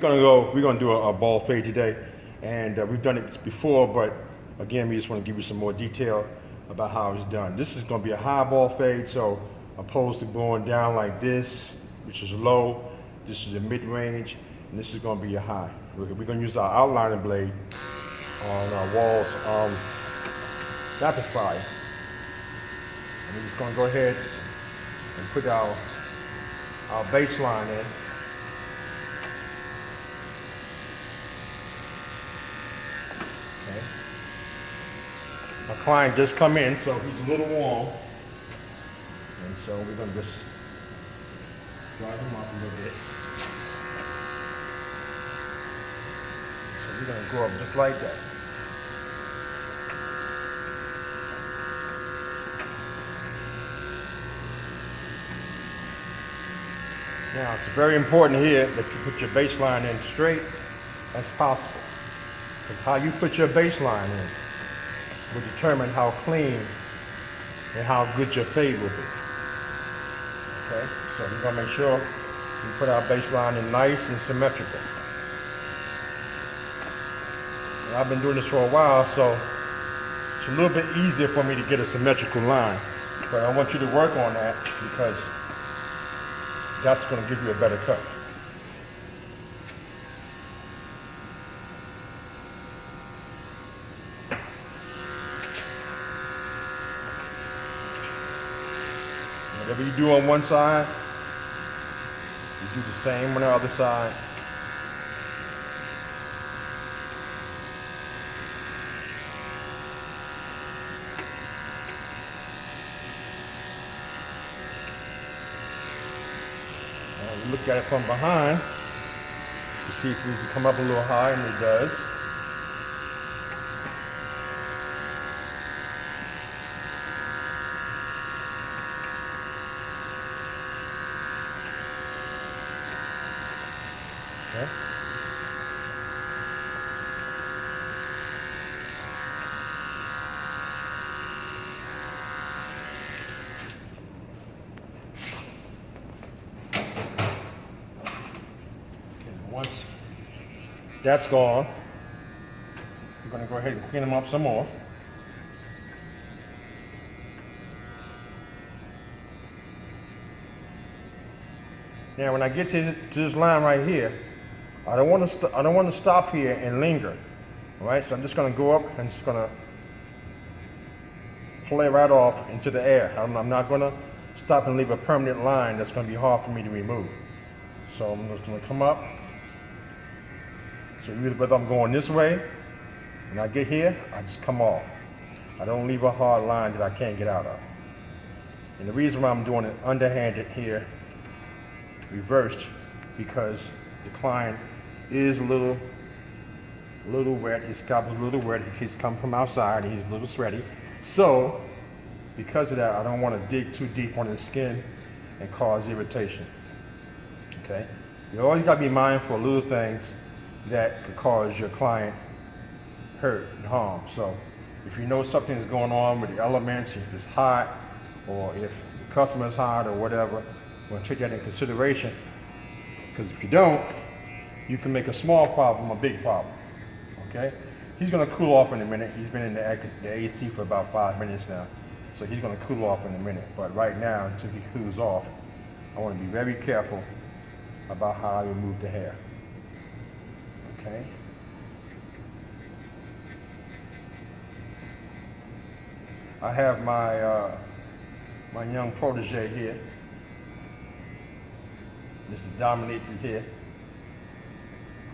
we're gonna do a ball fade today, and we've done it before, but again, we just want to give you some more detail about how it's done. This is gonna be a high ball fade, so opposed to going down like this, which is low, this is a mid-range, and this is gonna be a high. We're gonna use our outliner blade on our walls rapid fire. And we're just gonna go ahead and put our baseline in. Okay. My client just come in, so he's a little warm. And so we're gonna just dry him off a little bit. So we're gonna go up just like that. Now, it's very important here that you put your baseline in straight as possible, because how you put your baseline in will determine how clean and how good your fade will be. Okay, so we're gonna make sure we put our baseline in nice and symmetrical. And I've been doing this for a while, so it's a little bit easier for me to get a symmetrical line. But I want you to work on that, because that's going to give you a better cut. Whatever you do on one side, you do the same on the other side. And look at it from behind to see if we can come up a little high, and it does. Okay. Once that's gone, I'm going to go ahead and clean them up some more. Now, when I get to this line right here, I don't want to stop here and linger. All right, so I'm just going to go up and just going to play right off into the air. I'm not going to stop and leave a permanent line that's going to be hard for me to remove. So I'm just going to come up. So whether I'm going this way, when I get here, I just come off. I don't leave a hard line that I can't get out of. And the reason why I'm doing it underhanded here, reversed, because the client is a little wet. His scalp is a little wet. He's come from outside. He's a little sweaty. So, because of that, I don't want to dig too deep on his skin and cause irritation. Okay? You always got to be mindful of little things that could cause your client hurt and harm. So if you know something is going on with the elements, if it's hot, or if the customer is hot or whatever, you want to take that in consideration, because if you don't, you can make a small problem a big problem. Okay? He's going to cool off in a minute. He's been in the AC for about 5 minutes now, so he's going to cool off in a minute. But right now, until he cools off, I want to be very careful about how I remove the hair. Okay. I have my my young protege here. Mr. Dominique is here.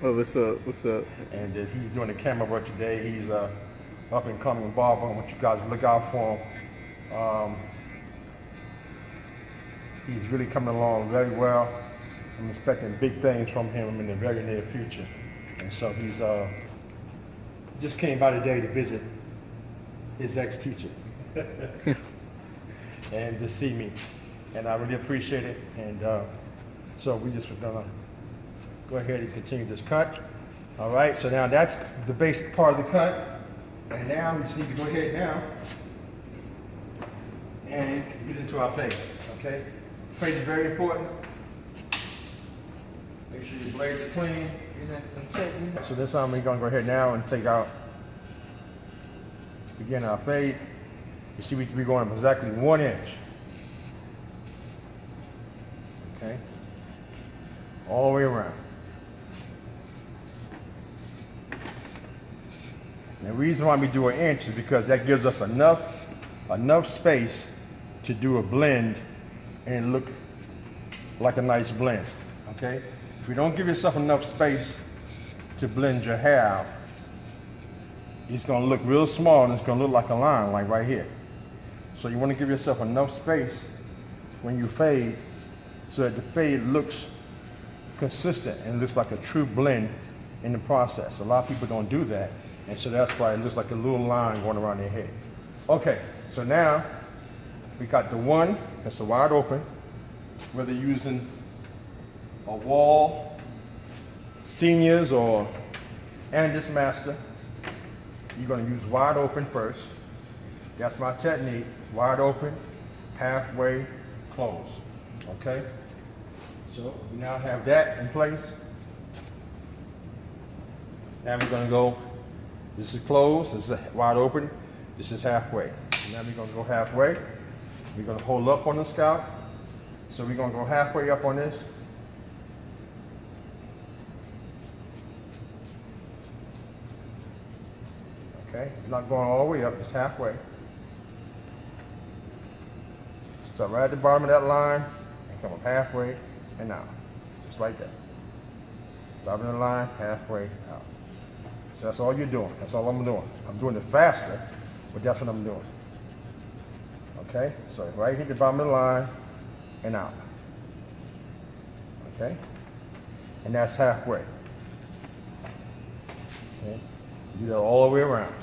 Oh, what's up? What's up? And he's doing the camera work today. He's up and coming barber. I want you guys to look out for him. He's really coming along very well. I'm expecting big things from him in the very near future. And so he's just came by today to visit his ex-teacher and to see me. And I really appreciate it. And so we just were gonna go ahead and continue this cut. All right, so now that's the basic part of the cut. And now we just need to go ahead now and get into our fade, okay? Fade is very important. Make sure your blades are clean. So this time we're gonna go ahead now and take out, begin our fade. You see we're going exactly 1 inch. Okay? All the way around. And the reason why we do 1 inch is because that gives us enough space to do a blend and look like a nice blend. Okay? If you don't give yourself enough space to blend your hair out, it's gonna look real small and it's gonna look like a line, like right here. So you wanna give yourself enough space when you fade so that the fade looks consistent and looks like a true blend in the process. A lot of people don't do that, and so that's why it looks like a little line going around their head. Okay, so now we got the one that's wide open, whether you're using a wall, seniors, or Andis Master. You're going to use wide open first. That's my technique. Wide open, halfway, close. Okay? So we now have that in place. Now we're going to go, this is closed, this is wide open, this is halfway. Now we're going to go halfway. We're going to hold up on the scalp. So we're going to go halfway up on this. Okay, not going all the way up, it's halfway. Start right at the bottom of that line and come up halfway and out. Just like that. Bottom of the line, halfway out. So that's all you're doing. That's all I'm doing. I'm doing it faster, but that's what I'm doing. Okay, so right hit the bottom of the line and out. Okay, and that's halfway. Okay, do that all the way around.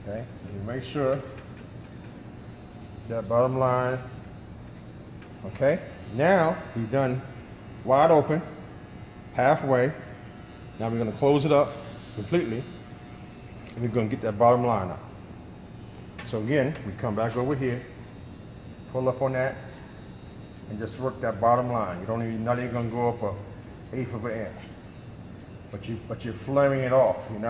Okay, so you make sure that bottom line. Okay, now we've done wide open, halfway. Now we're going to close it up completely, and we're going to get that bottom line out. So again, we come back over here, pull up on that, and just work that bottom line. You don't even, not even going to go up a 1/8 of an inch, but you're flaring it off. You're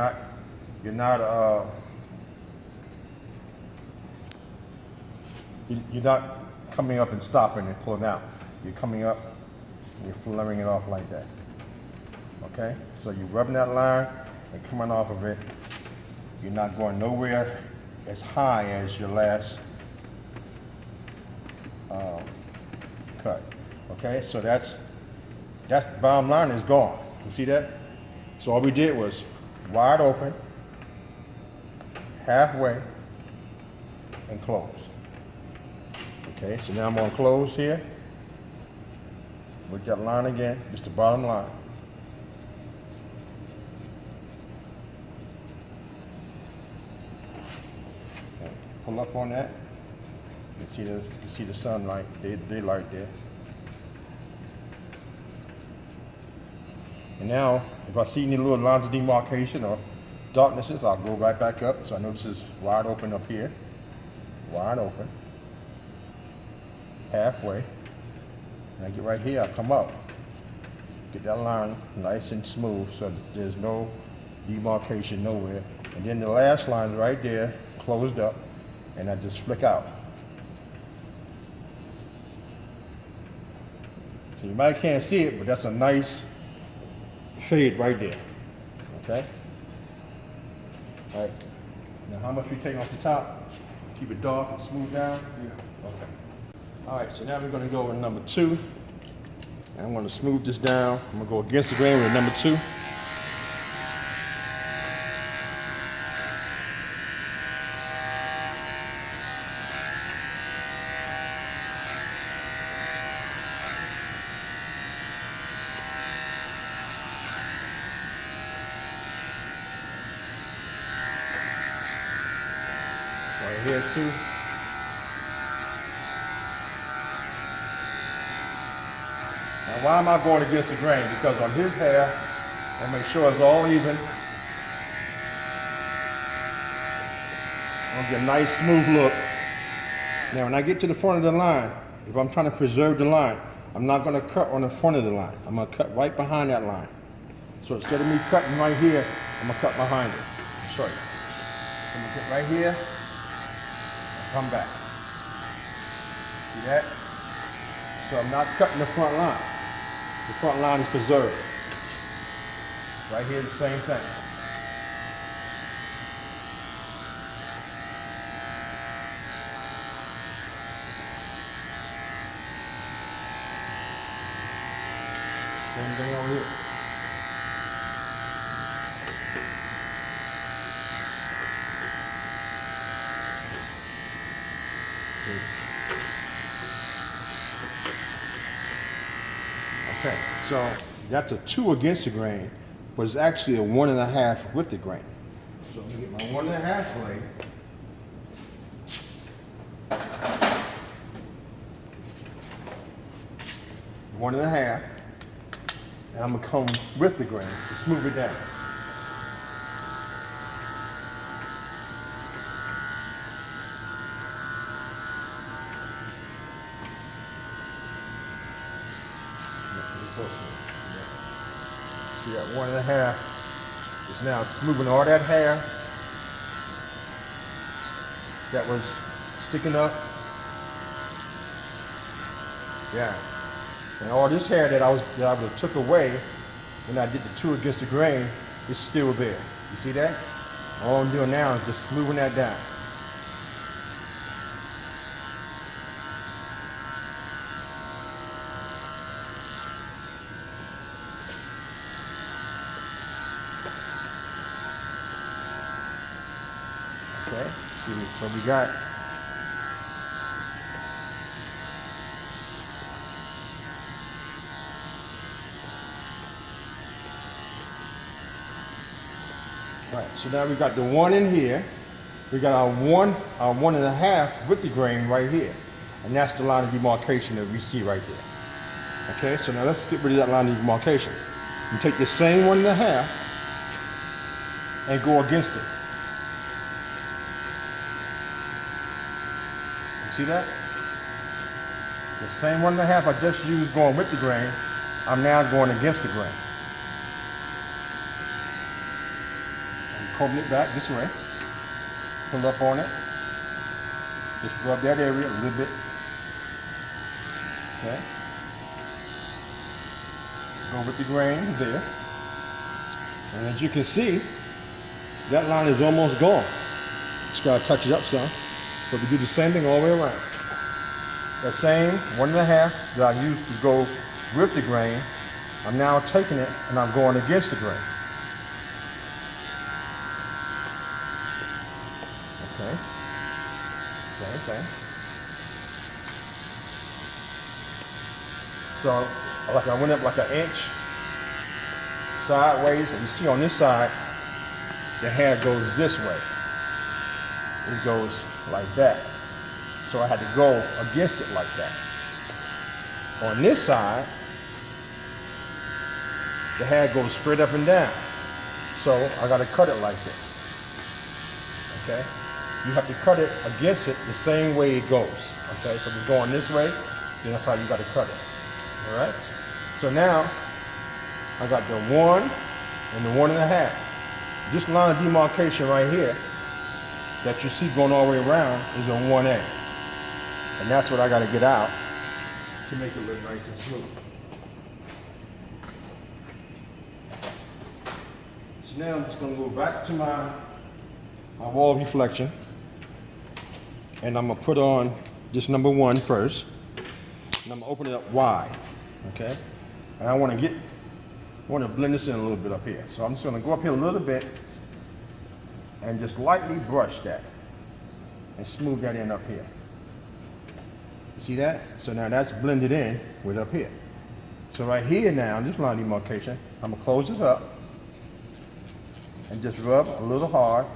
not coming up and stopping and pulling out. You're coming up and you're flaring it off like that. Okay? So you're rubbing that line and coming off of it. You're not going nowhere as high as your last cut. Okay? So that's the bottom line is gone. You see that? So all we did was wide open, halfway, and close. Okay, so now I'm going to close here. With that line again, just the bottom line. Okay, pull up on that. You see the sunlight, daylight there. And now, if I see any little lines of demarcation or darknesses, I'll go right back up. So I know this is wide open up here. Wide open. Halfway. And I get right here, I come up. Get that line nice and smooth so that there's no demarcation nowhere. And then the last line is right there, closed up, and I just flick out. So you might can't see it, but that's a nice fade right there. Okay? All right. Now how much we take off the top? Keep it dark and smooth down? Yeah. Okay. All right, so now we're going to go with number 2. And I'm going to smooth this down. I'm going to go against the grain with number 2. Right here too. Now why am I going against the grain? Because on his hair, And make sure it's all even. I'll get a nice smooth look. Now when I get to the front of the line, if I'm trying to preserve the line, I'm not going to cut on the front of the line. I'm going to cut right behind that line. So instead of me cutting right here, I'm going to cut behind it. I'll show you. I'm going to get right here and come back. See that? So I'm not cutting the front line. The front line is preserved. Right here, the same thing. Same thing over here. Okay, so that's a 2 against the grain, but it's actually a 1.5 with the grain. So I'm gonna get my 1.5 blade. One and a half, and I'm gonna come with the grain to smooth it down. See that 1.5 is now smoothing all that hair that was sticking up. Yeah. And all this hair that I would have took away when I did the 2 against the grain is still there. You see that? All I'm doing now is just smoothing that down. Okay, so we got right, so now we got the 1 in here. We got our 1.5 with the grain right here. And that's the line of demarcation that we see right there. Okay, so now let's get rid of that line of demarcation. You take the same 1.5 and go against it. You see that? The same 1.5 I just used going with the grain, I'm now going against the grain. Combing it back this way, pull up on it, just rub that area a little bit, okay, go with the grain there, and as you can see, that line is almost gone. Just gotta touch it up some, but we do the same thing all the way around. That same 1.5 that I used to go with the grain, I'm now taking it and I'm going against the grain. Okay, same thing. So, like I went up like 1 inch sideways, and you see on this side, the hair goes this way. It goes like that. So I had to go against it like that. On this side, the hair goes straight up and down. So I got to cut it like this. Okay? You have to cut it against it the same way it goes. Okay, so we're going this way, then that's how you got to cut it. All right. So now I got the 1 and the 1.5. This line of demarcation right here that you see going all the way around is a 1A, and that's what I got to get out to make it look nice and smooth. So now I'm just going to go back to my wall reflection. And I'm gonna put on this number 1 first, and I'm gonna open it up wide, okay? And I want to blend this in a little bit up here. So I'm just gonna go up here a little bit and just lightly brush that and smooth that in up here. You see that? So now that's blended in with up here. So right here now, this line of demarcation, I'm gonna close this up and just rub a little hard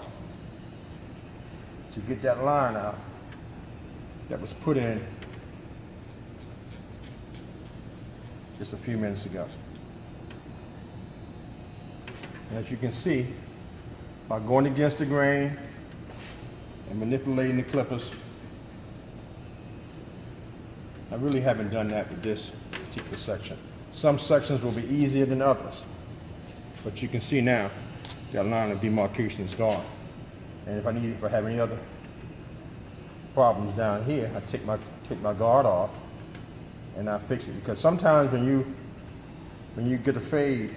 to get that line out that was put in just a few minutes ago. As you can see, by going against the grain and manipulating the clippers, I really haven't done that with this particular section. Some sections will be easier than others, but you can see now that line of demarcation is gone. And if I have any other problems down here, I take my guard off and I fix it. Because sometimes when you get a fade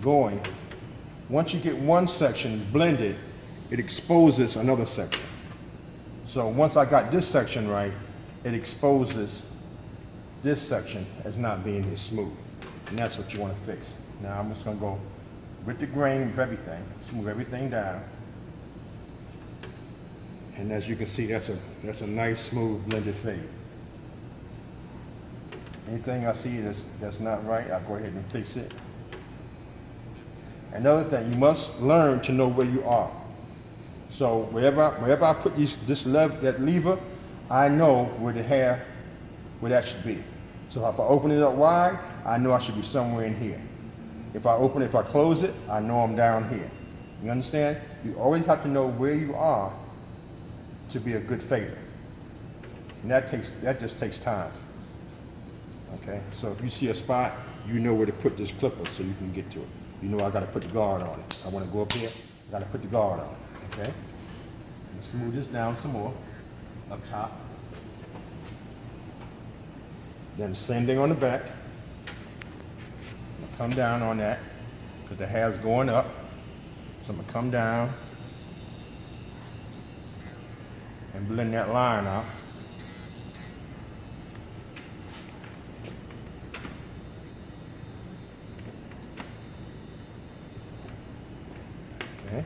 going, once you get one section blended, it exposes another section. So once I got this section right, it exposes this section as not being as smooth. And that's what you want to fix. Now I'm just going to go with the grain with everything, smooth everything down. And as you can see, that's a nice, smooth, blended fade. Anything I see that's not right, I'll go ahead and fix it. Another thing, you must learn to know where you are. So wherever I put that lever, I know where the hair, where that should be. So if I open it up wide, I know I should be somewhere in here. If I close it, I know I'm down here. You understand? You always have to know where you are to be a good fader. And that just takes time. Okay? So if you see a spot, you know where to put this clipper so you can get to it. You know I gotta put the guard on it. I wanna go up here, I gotta put the guard on it. Okay? Let's smooth this down some more, up top. Then the same thing on the back. Come down on that, because the hair's going up. So I'm gonna come down and blend that line out. Okay.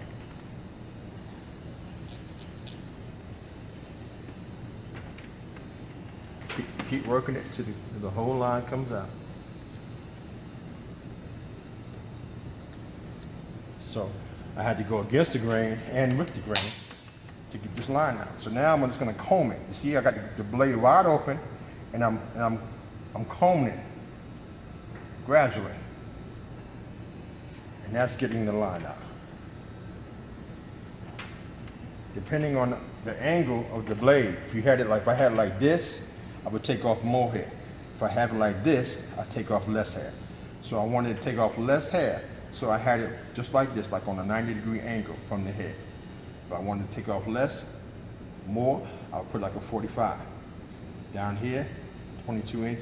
Keep working it till the whole line comes out. So I had to go against the grain and with the grain to get this line out. So now I'm just going to comb it. You see, I got the blade wide open, and I'm combing it gradually, and that's getting the line out. Depending on the angle of the blade, if you had it like, if I had it like this, I would take off more hair. If I have it like this, I take off less hair. So I wanted to take off less hair. So I had it just like this, like on a 90-degree angle from the head. If I wanted to take off more, I'll put like a 45. Down here, 22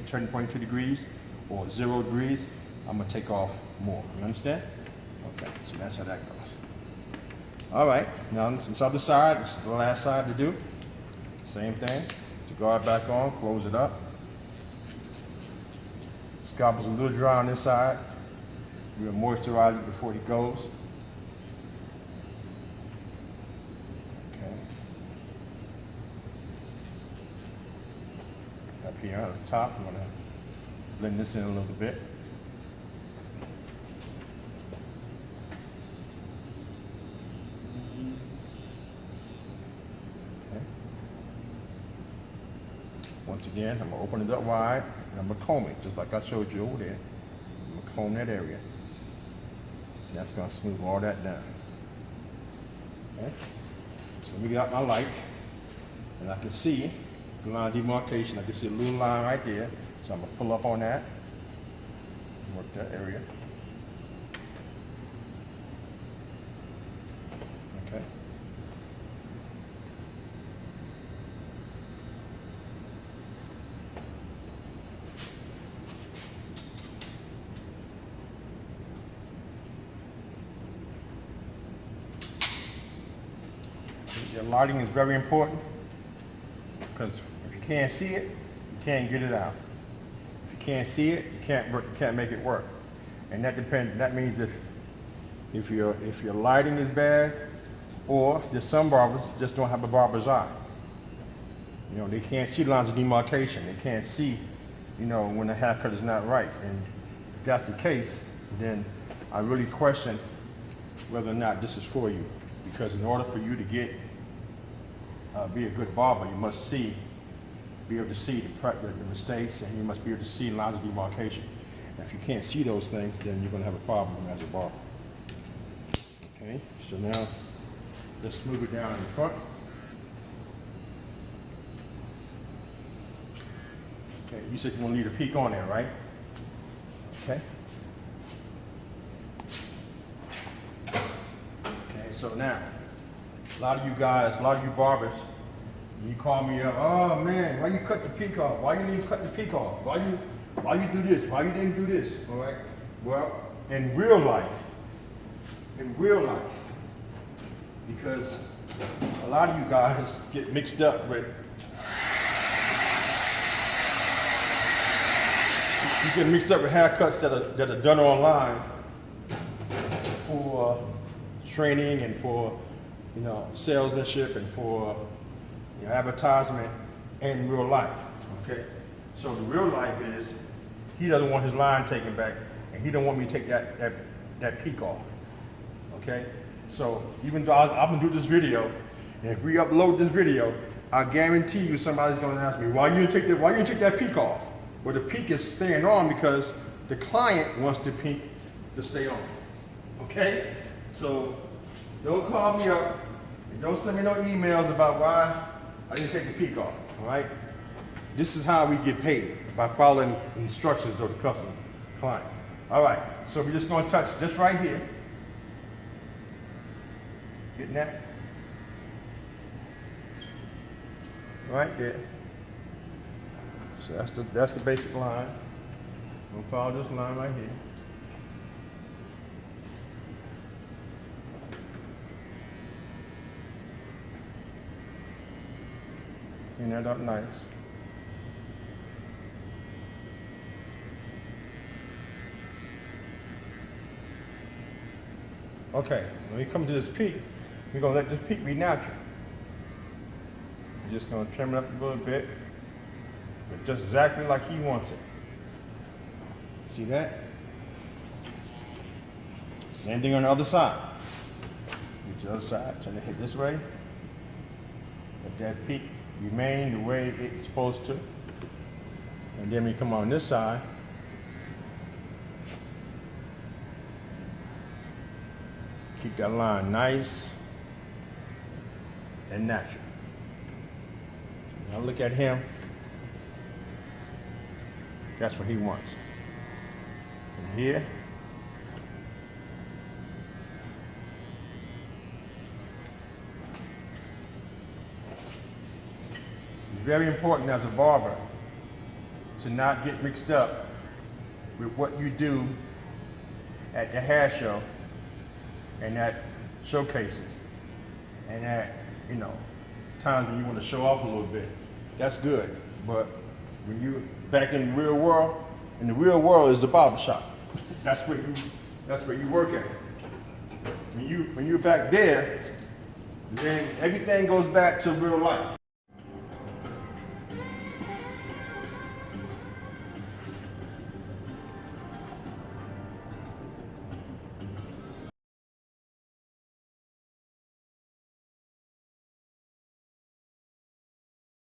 degrees, or 0 degrees, I'm gonna take off more. You understand? Okay, so that's how that goes. All right, now this other side, this is the last side to do. Same thing, to guard back on, close it up. Scalp is a little dry on this side. We'll moisturize it before he goes. Okay. Up here on the top, I'm going to blend this in a little bit. Okay. Once again, I'm going to open it up wide, and I'm going to comb it, just like I showed you over there. I'm going to comb that area. That's going to smooth all that down. Okay? So we got my light, and I can see the line of demarcation. I can see a little line right there. So I'm going to pull up on that, work that area. Okay. Your lighting is very important, because if you can't see it, you can't get it out. If you can't see it, you can't make it work. And that depends. That means if your lighting is bad, or there's some barbers just don't have a barber's eye. You know, they can't see lines of demarcation. They can't see, you know, when the haircut is not right. And if that's the case, then I really question whether or not this is for you. Because in order for you to be a good barber, you must be able to see the mistakes, and you must be able to see lines of demarcation. If you can't see those things, then you're going to have a problem as a barber. Okay, so now let's move it down in the front. Okay, you said you want to leave a peak on there, right? Okay. Okay, so now, a lot of you guys, a lot of you barbers, you call me up, oh man, why you cut the peak off? Why you didn't cut the peak off? Why you do this? Why you didn't do this? All right. Well, in real life, because a lot of you guys get mixed up with, you get mixed up with haircuts that are done online for training and for, you know, salesmanship and for, you know, advertisement in real life. Okay. So the real life is he doesn't want his line taken back, and he don't want me to take that peak off. Okay? So even though I'm gonna do this video, and if we upload this video, I guarantee you somebody's gonna ask me, why you didn't take that peak off? Well, the peak is staying on because the client wants the peak to stay on. Okay? So don't call me up and don't send me no emails about why I didn't take the peak off. All right? This is how we get paid, by following instructions of the customer client. All right, so we're just gonna touch just right here. Getting that? Right there. So that's the basic line. I'm gonna follow this line right here. Clean that up nice. Okay, when we come to this peak, we're gonna let this peak be natural. We're just gonna trim it up a little bit, but just exactly like he wants it. See that? Same thing on the other side. Get to the other side, trying to hit this way. Let that peak remain the way it's supposed to. And then we come on this side. Keep that line nice and natural. Now look at him. That's what he wants. And here, it's very important as a barber to not get mixed up with what you do at the hair show and at showcases and at, you know, times when you want to show off a little bit. That's good. But when you're back in the real world, and the real world is the barber shop. That's where you work at. When you're back there, then everything goes back to real life.